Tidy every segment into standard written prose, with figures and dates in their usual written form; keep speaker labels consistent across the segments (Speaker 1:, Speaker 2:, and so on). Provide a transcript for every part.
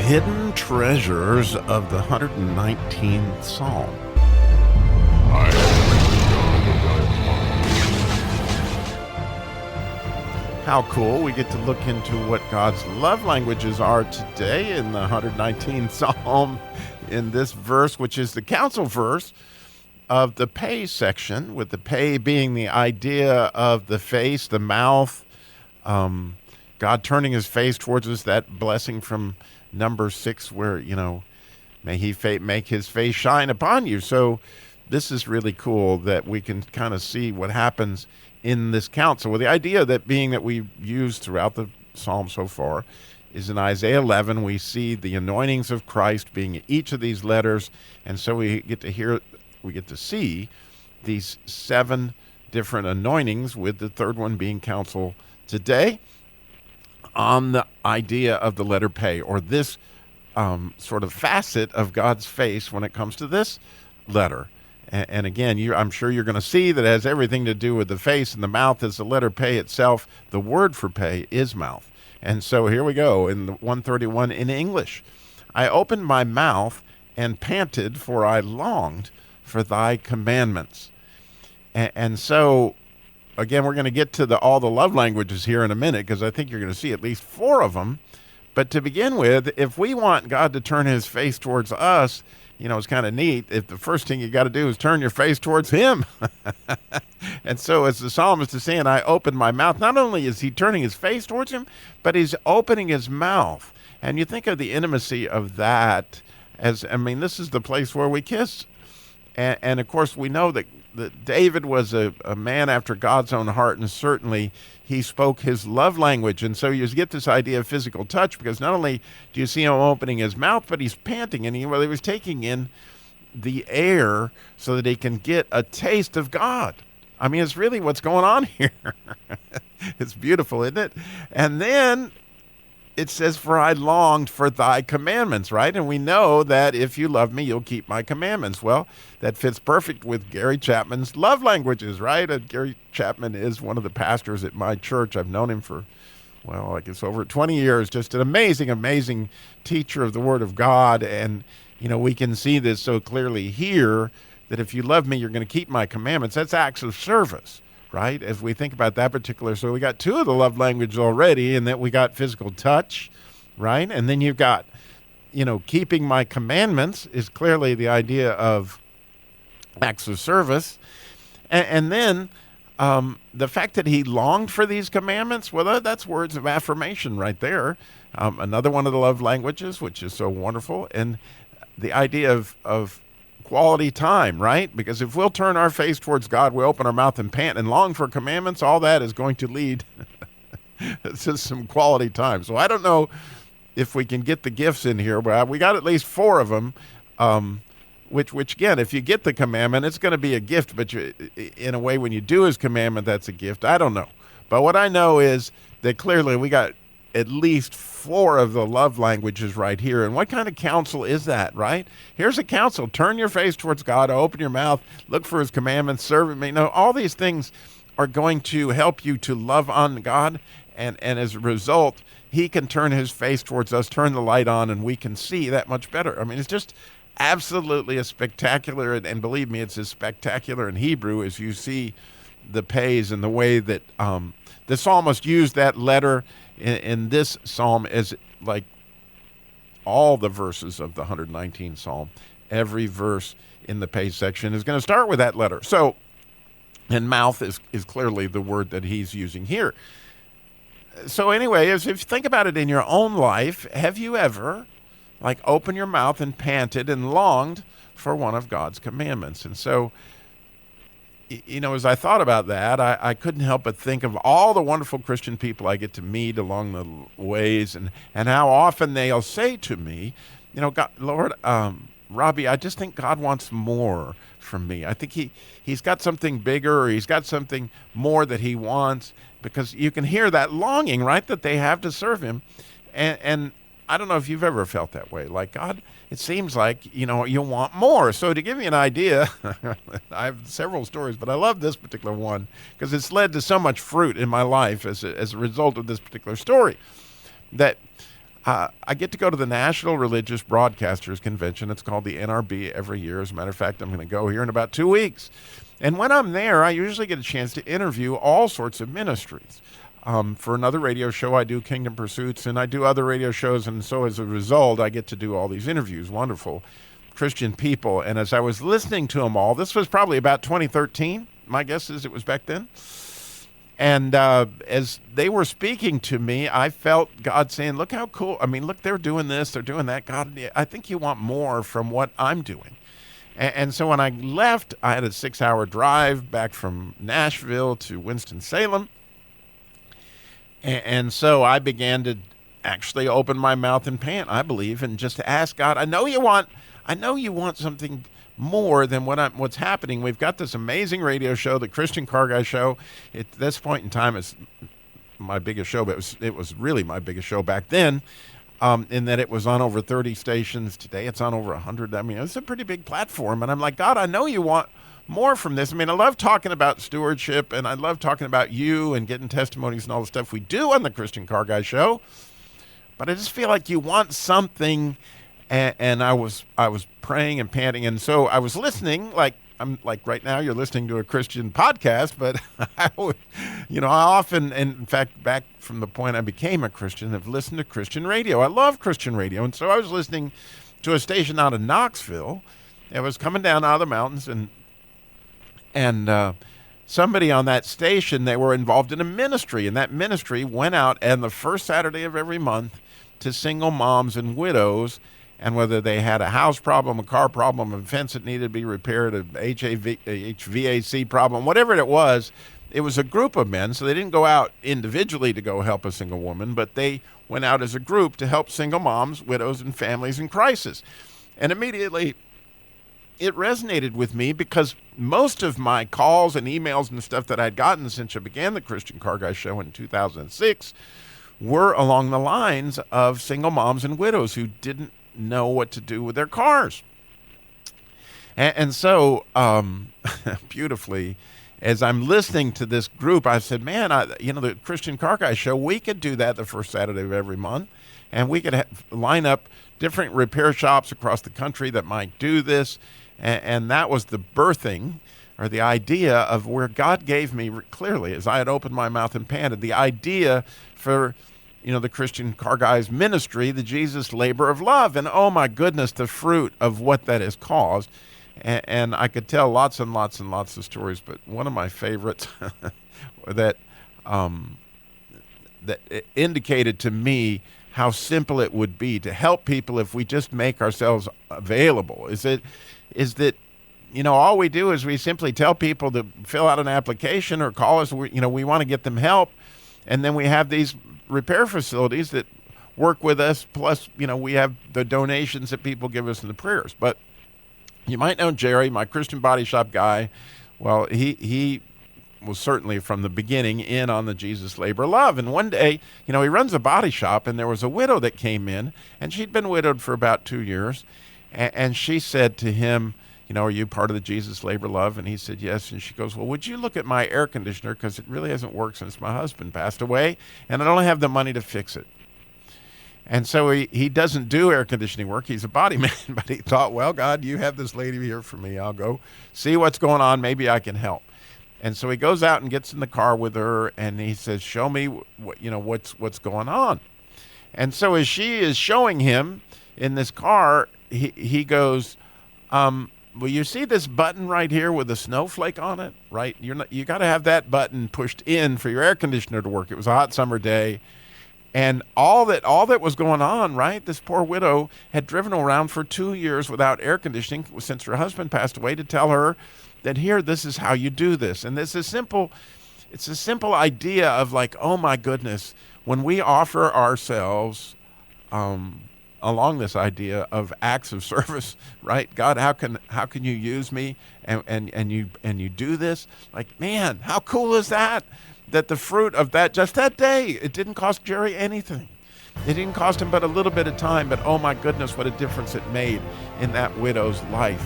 Speaker 1: hidden treasures of the 119th Psalm. How cool. We get to look into what God's love languages are today in the 119th Psalm in this verse, which is the counsel verse of the pay section, with the pay being the idea of the face, the mouth, God turning his face towards us, that blessing from number 6 where, may he make his face shine upon you. So this is really cool that we can kind of see what happens in this counsel. Well, the idea that we use throughout the Psalm so far is in Isaiah 11, we see the anointings of Christ being each of these letters. And so we get to see these 7 different anointings, with the third one being counsel today, on the idea of the letter pay, or this sort of facet of God's face when it comes to this letter. And again, I'm sure you're going to see that it has everything to do with the face, and the mouth is the letter pay itself. The word for pay is mouth. And so here we go in the 131 in English. I opened my mouth and panted, for I longed for thy commandments. And so, again, we're going to get to all the love languages here in a minute, because I think you're going to see at least 4 of them. But to begin with, if we want God to turn his face towards us, it's kind of neat. If the first thing you got to do is turn your face towards him. And so as the psalmist is saying, I opened my mouth, not only is he turning his face towards him, but he's opening his mouth. And you think of the intimacy of that this is the place where we kiss. And of course, we know that David was a man after God's own heart, and certainly he spoke his love language. And so you get this idea of physical touch, because not only do you see him opening his mouth, but he's panting, and he was taking in the air so that he can get a taste of God. It's really what's going on here. It's beautiful, isn't it? And then it says, for I longed for thy commandments, right? And we know that if you love me, you'll keep my commandments. Well, that fits perfect with Gary Chapman's love languages, right? And Gary Chapman is one of the pastors at my church. I've known him for, I guess over 20 years. Just an amazing, amazing teacher of the Word of God. And, we can see this so clearly here, that if you love me, you're going to keep my commandments. That's acts of service, right? As we think about that particular, so we got 2 of the love languages already, and that we got physical touch, right? And then you've got, keeping my commandments is clearly the idea of acts of service. And then the fact that he longed for these commandments, well, that's words of affirmation right there. Another one of the love languages, which is so wonderful. And the idea of quality time, right? Because if we'll turn our face towards God, we open our mouth and pant and long for commandments, all that is going to lead to some quality time. So I don't know if we can get the gifts in here, but we got at least 4 of them, which again, if you get the commandment, it's going to be a gift, but in a way, when you do his commandment, that's a gift. I don't know. But what I know is that clearly we got at least 4 of the love languages right here. And what kind of counsel is that, right? Here's a counsel. Turn your face towards God, open your mouth, look for his commandments, serve him. All these things are going to help you to love on God. And as a result, he can turn his face towards us, turn the light on, and we can see that much better. It's just absolutely a spectacular, and believe me, it's as spectacular in Hebrew as you see the pays, and the way that the psalmist used that letter in this psalm, as like all the verses of the 119th Psalm. Every verse in the pay section is going to start with that letter. So, and mouth is clearly the word that he's using here. So anyway, if you think about it in your own life, have you ever opened your mouth and panted and longed for one of God's commandments? And so, as I thought about that, I couldn't help but think of all the wonderful Christian people I get to meet along the ways, and how often they'll say to me, God, Lord, Robbie, I just think God wants more from me. I think he's got something bigger, or he's got something more that he wants, because you can hear that longing, right, that they have to serve him. And I don't know if you've ever felt that way. Like, God, it seems like, you want more. So to give you an idea, I have several stories, but I love this particular one because it's led to so much fruit in my life as a result of this particular story. That I get to go to the National Religious Broadcasters Convention. It's called the NRB every year. As a matter of fact, I'm going to go here in about 2 weeks. And when I'm there, I usually get a chance to interview all sorts of ministries. For another radio show, I do Kingdom Pursuits, and I do other radio shows. And so as a result, I get to do all these interviews, wonderful Christian people. And as I was listening to them all, this was probably about 2013. My guess is it was back then. And as they were speaking to me, I felt God saying, look how cool. I mean, look, they're doing this, they're doing that. God, I think you want more from what I'm doing. And so when I left, I had a 6-hour drive back from Nashville to Winston-Salem. And so I began to actually open my mouth and pant, I believe, and just to ask God, I know you want something more than what's happening. We've got this amazing radio show, the Christian Car Guy Show. At this point in time, it's my biggest show, but it was really my biggest show back then, in that it was on over 30 stations. Today it's on over 100. I mean, it's a pretty big platform. And I'm like, God, I know you want more from this. I mean, I love talking about stewardship, and I love talking about you and getting testimonies and all the stuff we do on the Christian Car Guy Show. But I just feel like you want something. And I was praying and panting, and so I was listening. Like right now, you're listening to a Christian podcast. But I often, in fact, back from the point I became a Christian, have listened to Christian radio. I love Christian radio, and so I was listening to a station out of Knoxville. It was coming down out of the mountains, and somebody on that station, they were involved in a ministry, and that ministry went out and the first Saturday of every month to single moms and widows. And whether they had a house problem, a car problem, a fence that needed to be repaired, a HVAC problem, whatever it was a group of men. So they didn't go out individually to go help a single woman, but they went out as a group to help single moms, widows, and families in crisis. And immediately it resonated with me because most of my calls and emails and stuff that I'd gotten since I began the Christian Car Guy Show in 2006 were along the lines of single moms and widows who didn't know what to do with their cars. And so beautifully, as I'm listening to this group, I said, man, the Christian Car Guy Show, we could do that the first Saturday of every month, and we could line up different repair shops across the country that might do this. And that was the birthing, or the idea of where God gave me clearly, as I had opened my mouth and panted, the idea for the Christian Car Guys ministry, the Jesus labor of love. And oh my goodness, the fruit of what that has caused. And I could tell lots and lots and lots of stories, but one of my favorites that indicated to me how simple it would be to help people if we just make ourselves available is that all we do is we simply tell people to fill out an application or call us. We want to get them help. And then we have these repair facilities that work with us. Plus, we have the donations that people give us in the prayers. But you might know Jerry, my Christian body shop guy. Well, he was certainly from the beginning in on the Jesus labor love. And one day, he runs a body shop, and there was a widow that came in, and she'd been widowed for about 2 years. And she said to him, are you part of the Jesus labor love? And he said, yes. And she goes, well, would you look at my air conditioner? Because it really hasn't worked since my husband passed away, and I don't have the money to fix it. And so he doesn't do air conditioning work. He's a body man, but he thought, well, God, you have this lady here for me. I'll go see what's going on. Maybe I can help. And so he goes out and gets in the car with her, and he says, show me what's going on. And so as she is showing him in this car, he goes, well, you see this button right here with a snowflake on it, right? You got to have that button pushed in for your air conditioner to work. It was a hot summer day, and all that was going on, right? This poor widow had driven around for 2 years without air conditioning since her husband passed away to tell her that this is how you do this. And it's a simple idea of like, oh my goodness, when we offer ourselves along this idea of acts of service, right? God, how can you use me? And you do this? Like, man, how cool is that? That the fruit of that, just that day, it didn't cost Jerry anything. It didn't cost him but a little bit of time, but oh my goodness, what a difference it made in that widow's life.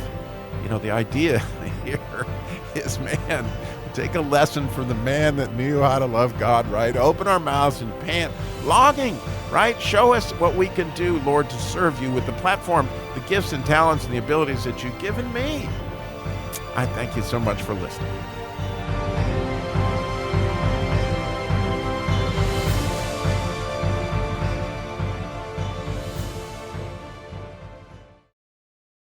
Speaker 1: The idea here is, man, take a lesson from the man that knew how to love God, right? Open our mouths and pant, longing right? Show us what we can do, Lord, to serve you with the platform, the gifts and talents and the abilities that you've given me. I thank you so much for listening.